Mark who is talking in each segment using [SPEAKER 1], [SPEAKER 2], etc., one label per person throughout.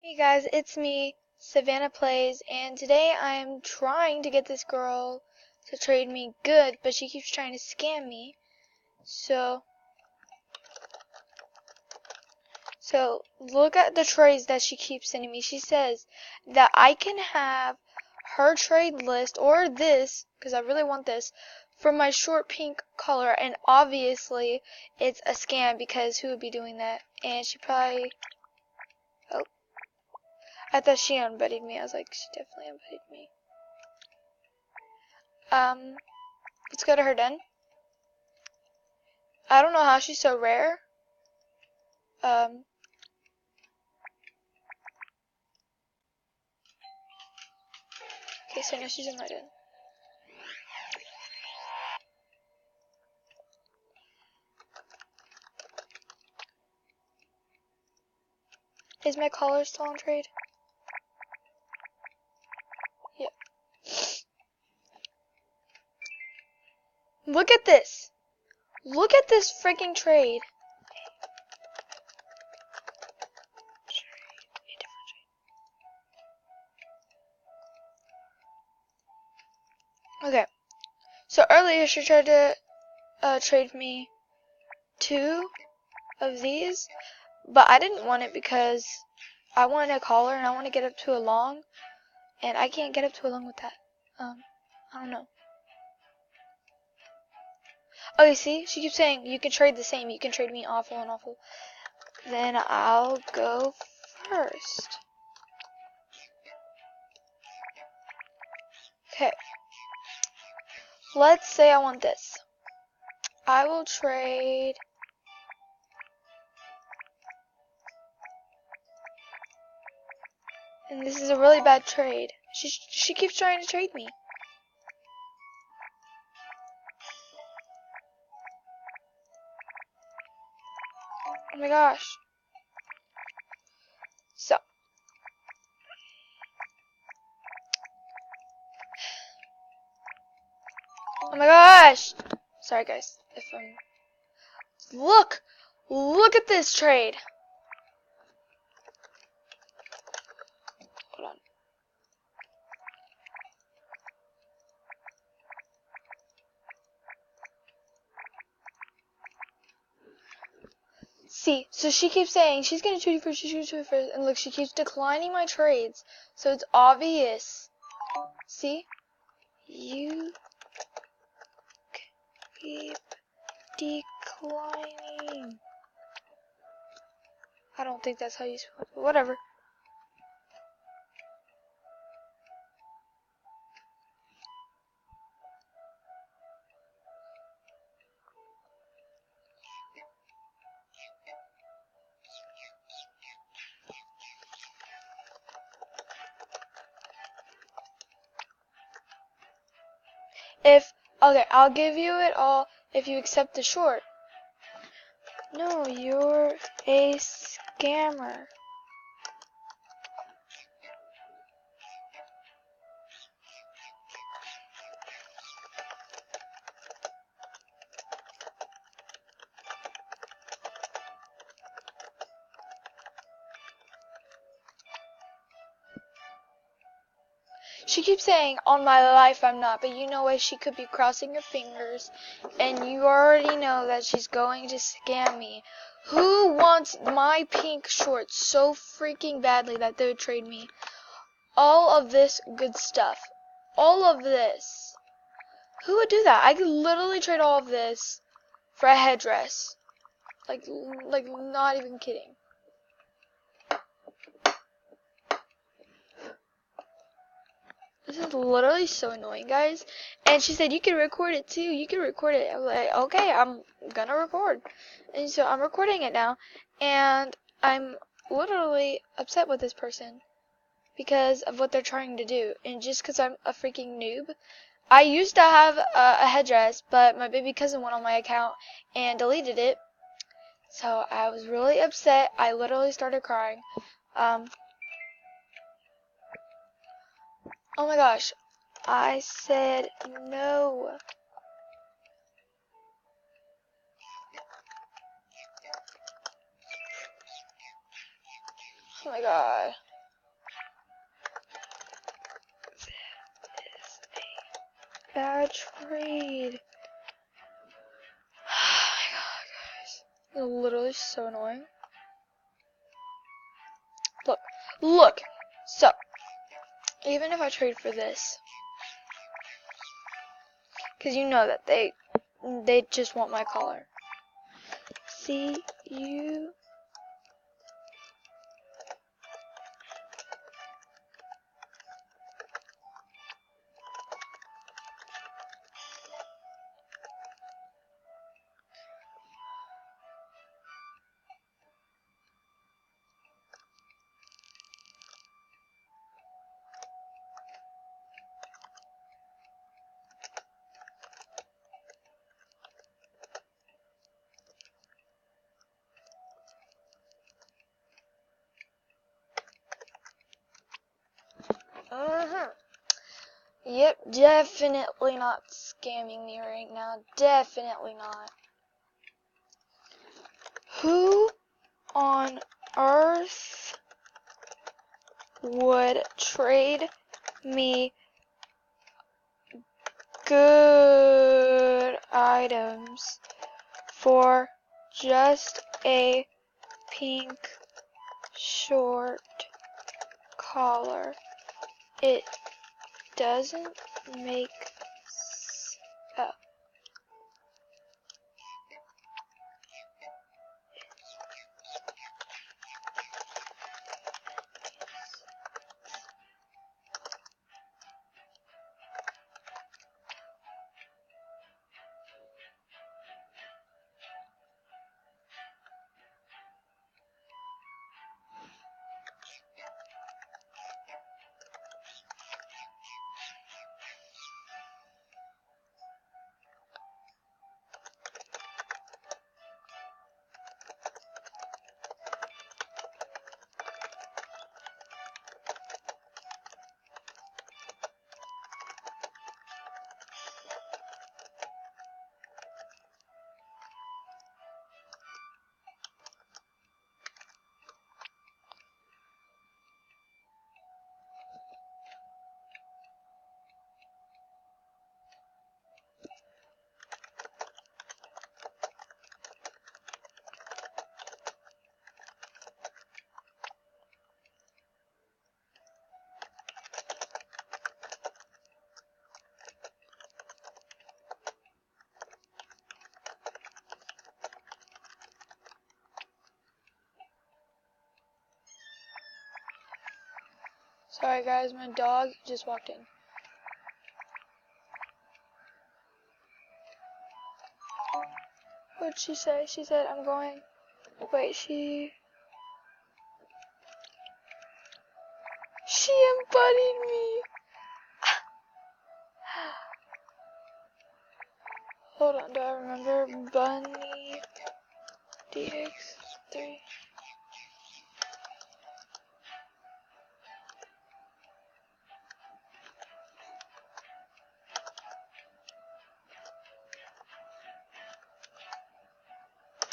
[SPEAKER 1] Hey guys, it's me, Savannah Plays, and today I'm trying to get this girl to trade me good, but she keeps trying to scam me. So look at the trades that she keeps sending me. She says that I can have her trade list or this, because I really want this, for my short pink color, and obviously it's a scam because who would be doing that? And she probably... Oh. I thought she unbuddied me. I was like, she definitely unbuddied me. Let's go to her den. I don't know how she's so rare. Okay, so now she's in my den. Is my collar still on trade? Yep. Look at this. Look at this freaking trade. Okay. So earlier she tried to trade me 2 of these, but I didn't want it because I wanted a collar and I want to get up to a long, and I can't get up to a long with that. I don't know. Oh, you see? She keeps saying, you can trade the same. You can trade me awful and awful. Then I'll go first. Okay. Let's say I want this. I will trade... And this is a really bad trade. She keeps trying to trade me. Oh my gosh. So. Oh my gosh. Sorry guys. If I'm... Look! Look at this trade. Hold on. See, so she keeps saying she's gonna trade you first, she's gonna trade you first, and look, she keeps declining my trades, so it's obvious. See? You keep declining. I don't think that's how you spell it, but whatever. Okay, I'll give you it all if you accept the short. No, you're a scammer. She keeps saying, on my life I'm not, but you know what, she could be crossing her fingers, and you already know that she's going to scam me. Who wants my pink shorts so freaking badly that they would trade me all of this good stuff? All of this. Who would do that? I could literally trade all of this for a headdress. Like not even kidding. This is literally so annoying, guys. And she said, you can record it too. You can record it. I was like, okay, I'm gonna record. And so I'm recording it now. And I'm literally upset with this person because of what they're trying to do. And just because I'm a freaking noob. I used to have a headdress, but my baby cousin went on my account and deleted it. So I was really upset. I literally started crying. Oh my gosh. I said no. Oh my god. bad trade. Oh my god, guys. It's literally so annoying. Look. So, even if I trade for this, because you know that they just want my collar. See, you... Yep, definitely not scamming me right now. Definitely not. Who on earth would trade me good items for just a pink short collar? It doesn't make sense. Sorry guys, my dog just walked in. What'd she say? She said, I'm going. Wait, she embodied me. Hold on, do I remember? Bunny DX3.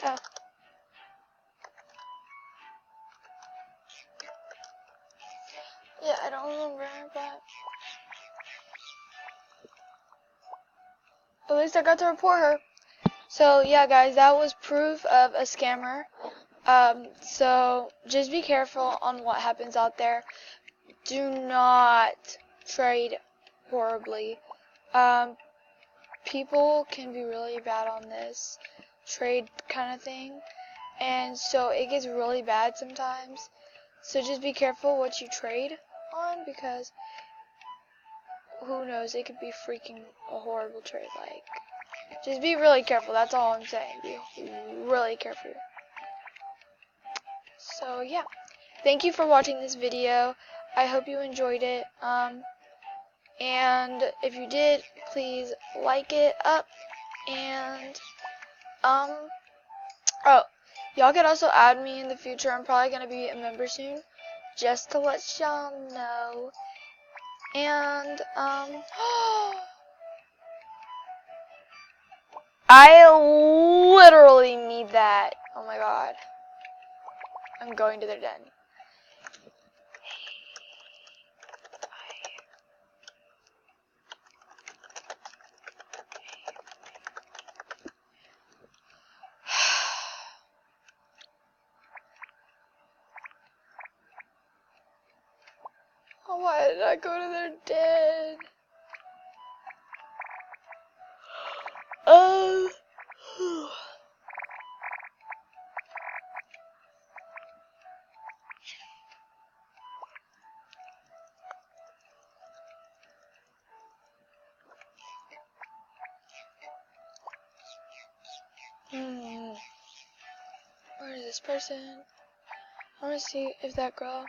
[SPEAKER 1] Oh. Yeah, I don't remember, but at least I got to report her. So yeah, guys, that was proof of a scammer. So just be careful on what happens out there. Do not trade horribly. People can be really bad on this trade kind of thing, and so it gets really bad sometimes. So just be careful what you trade on, because who knows, it could be freaking a horrible trade. Like, just be really careful, that's all I'm saying. Be really careful. So yeah, thank you for watching this video. I hope you enjoyed it. And if you did, please like it up. And oh, y'all can also add me in the future. I'm probably gonna be a member soon, just to let y'all know. And I literally need that. Oh my god, I'm going to their den. Why did I go to their den? Oh. Where is this person? I want to see if that girl.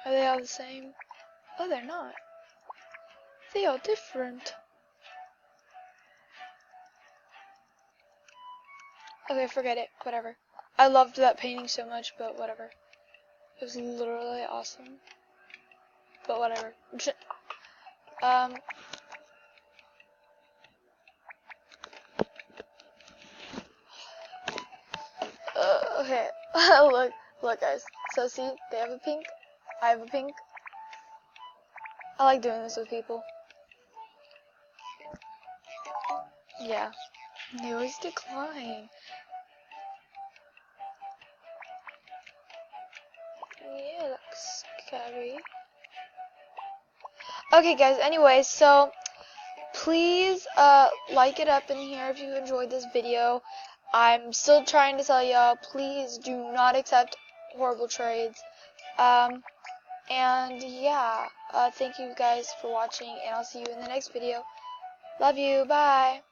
[SPEAKER 1] Are they all the same? Oh, they're not. They are different. Okay, forget it. Whatever. I loved that painting so much, but whatever. It was literally awesome. But whatever. Okay. look, guys. So see, they have a pink. I have a pink. I like doing this with people. Yeah. They always decline. Yeah, looks scary. Okay, guys. Anyway, so please like it up in here if you enjoyed this video. I'm still trying to tell y'all, please do not accept horrible trades. And yeah, thank you guys for watching, and I'll see you in the next video. Love you. Bye.